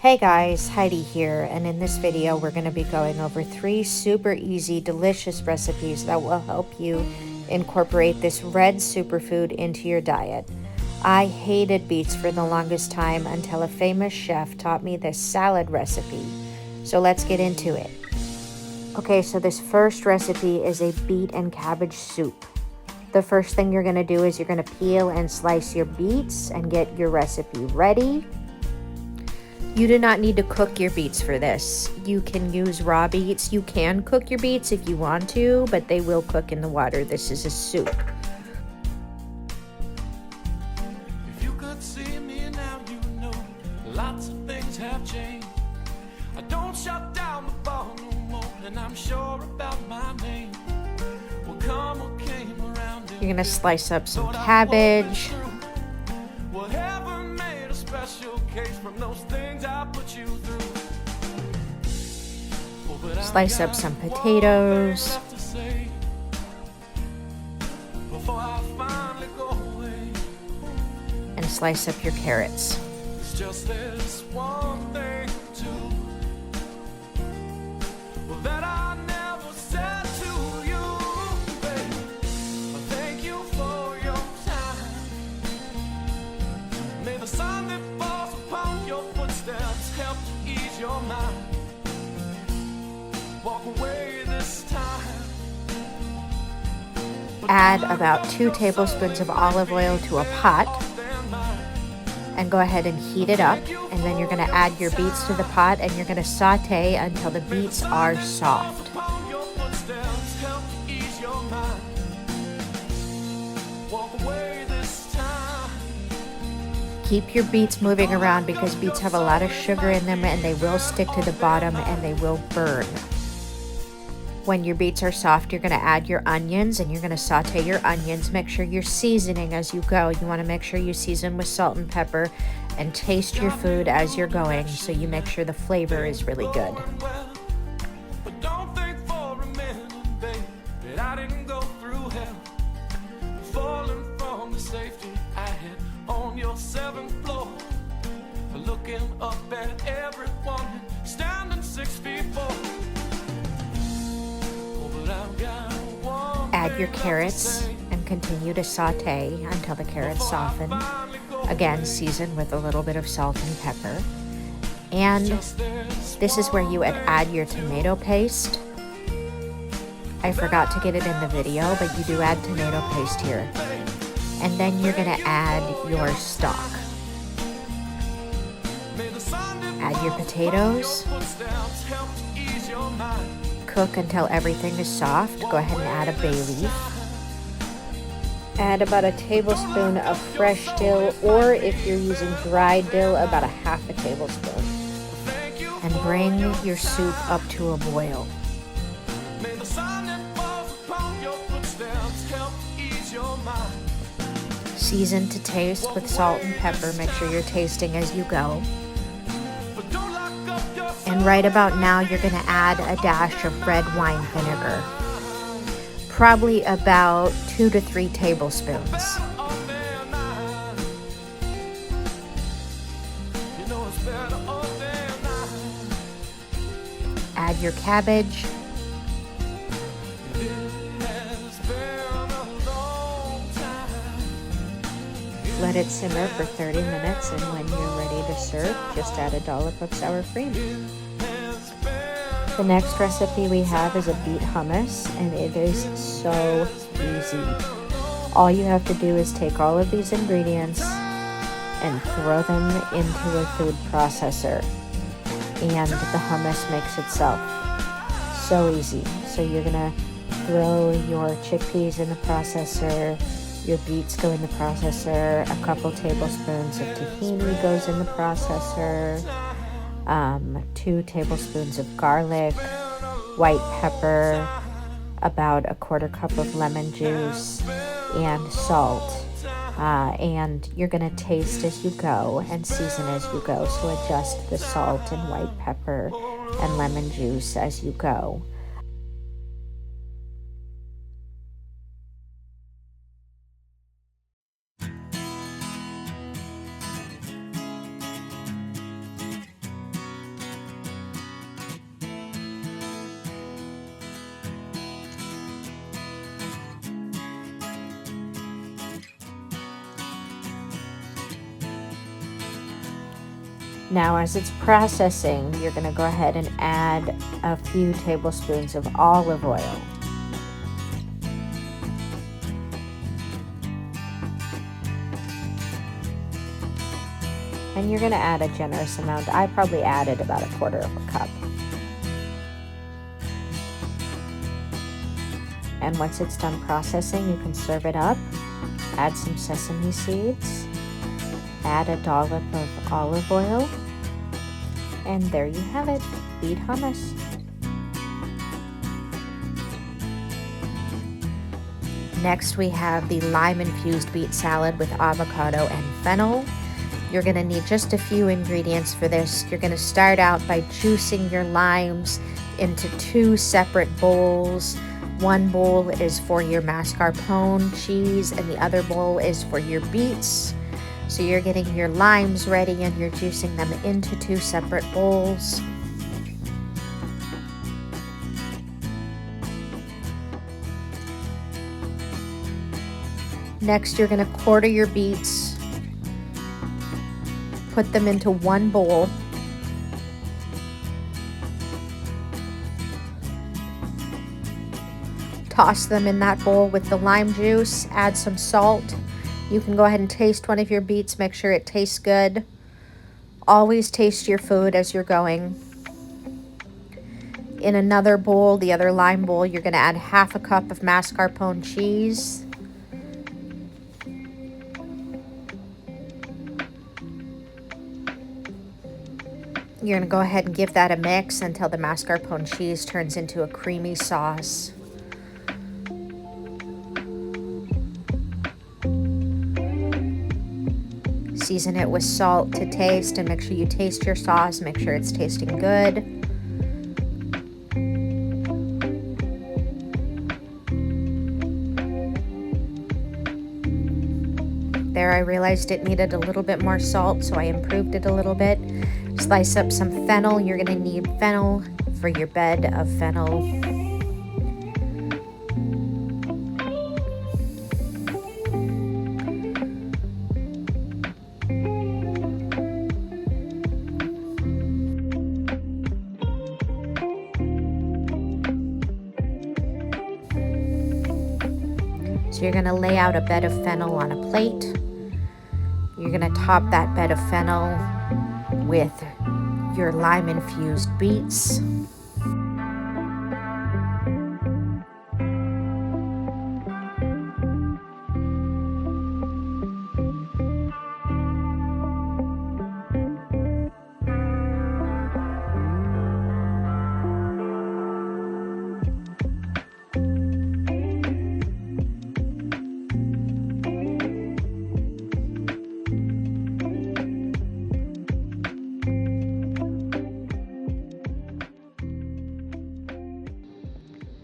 Hey guys, Heidi here, and in this video we're going to be going over 3 super easy, delicious recipes that will help you incorporate this red superfood into your diet. I hated beets for the longest time until a famous chef taught me this salad recipe. So let's get into it. Okay, so this first recipe is a beet and cabbage soup. The first thing you're going to do is you're going to peel and slice your beets and get your recipe ready. You do not need to cook your beets for this. You can use raw beets. You can cook your beets if you want to, but they will cook in the water. This is a soup. If you could see me now, you know lots of things have changed. I don't shut down the bar no more, and I'm sure about my name. Well, come what came around. You're gonna slice up some cabbage. Whatever made a special case from those things I put you through. Slice up some potatoes. And slice up your carrots. It's just this one thing too. Well, that I never said to you, babe. Thank you for your time. May the sun that falls upon your footsteps help to ease your mind. Walk away this time. Add about 2 tablespoons of olive oil to a pot and go ahead and heat it up. And then you're going to add your beets to the pot and you're going to saute until the beets are soft. Keep your beets moving around because beets have a lot of sugar in them and they will stick to the bottom and they will burn. When your beets are soft, you're going to add your onions and you're going to saute your onions. Make sure you're seasoning as you go. You want to make sure you season with salt and pepper and taste your food as you're going so you make sure the flavor is really good. But don't think for a minute, babe, that I didn't go through hell. Falling from the safety I had on your 7th floor. Looking up at everyone standing 6 feet 4. Add your carrots and continue to saute until the carrots soften. Again, season with a little bit of salt and pepper. And this is where you would add your tomato paste. I forgot to get it in the video, but you do add tomato paste here. And then you're going to add your stock. Add your potatoes. Cook until everything is soft. Go ahead and add a bay leaf. Add about a tablespoon of fresh dill, or if you're using dried dill, about a half a tablespoon. And bring your soup up to a boil. Season to taste with salt and pepper. Make sure you're tasting as you go. And right about now, you're going to add a dash of red wine vinegar. Probably about 2 to 3 tablespoons. Add your cabbage. Let it simmer for 30 minutes, and when you're ready to serve, just add a dollop of sour cream. The next recipe we have is a beet hummus, and it is so easy. All you have to do is take all of these ingredients and throw them into a food processor, and the hummus makes itself. So easy. So you're gonna throw your chickpeas in the processor. Your beets go in the processor, a couple tablespoons of tahini goes in the processor, 2 tablespoons of garlic, white pepper, about a 1/4 cup of lemon juice, and salt. And you're going to taste as you go and season as you go, so adjust the salt and white pepper and lemon juice as you go. Now as it's processing, you're going to go ahead and add a few tablespoons of olive oil. And you're going to add a generous amount. I probably added about 1/4 cup. And once it's done processing, you can serve it up. Add some sesame seeds. Add a dollop of olive oil. And there you have it, beet hummus. Next we have the lime-infused beet salad with avocado and fennel. You're going to need just a few ingredients for this. You're going to start out by juicing your limes into 2 separate bowls. One bowl is for your mascarpone cheese and the other bowl is for your beets. So you're getting your limes ready and you're juicing them into 2 separate bowls. Next, you're going to quarter your beets, put them into 1 bowl. Toss them in that bowl with the lime juice, add some salt. You can go ahead and taste one of your beets, make sure it tastes good. Always taste your food as you're going. In another bowl, the other lime bowl, you're going to add 1/2 cup of mascarpone cheese. You're going to go ahead and give that a mix until the mascarpone cheese turns into a creamy sauce. Season it with salt to taste and make sure you taste your sauce, make sure it's tasting good. There, I realized it needed a little bit more salt, so I improved it a little bit. Slice up some fennel. You're going to need fennel for your bed of fennel. So you're going to lay out a bed of fennel on a plate. You're going to top that bed of fennel with your lime-infused beets.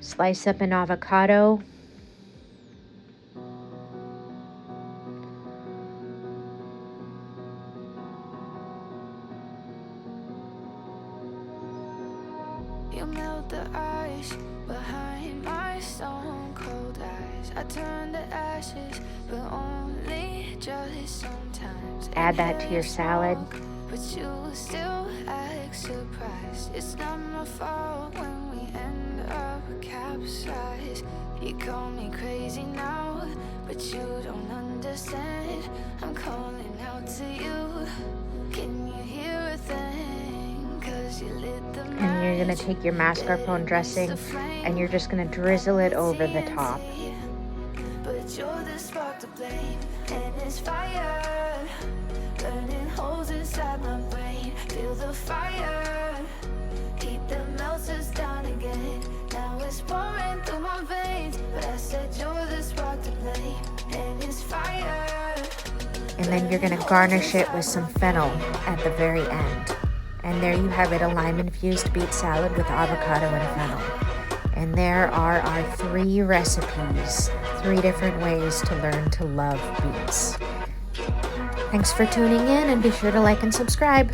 Slice up an avocado. You melt the ice behind my stone cold eyes. I turn to ashes, but only just sometimes. Add that to your salad. But you still act surprised. It's not my fault when we end up capsized. You call me crazy now, but you don't understand. I'm calling out to you. Can you hear a thing? 'Cause you lit the match. And you're going to take your mascarpone dressing and you're just going to drizzle it over the top. But you're the spark to blame, and it's fire. Burning holes inside my brain. Feel the fire. Heat that melts us down again. Now it's pouring through my veins. But I said you're the spark to blame, and it's fire. And then you're going to garnish it with some fennel at the very end. And there you have it, a lime-infused beet salad with avocado and fennel. And there are our 3 recipes, 3 different ways to learn to love beets. Thanks for tuning in, and be sure to like and subscribe.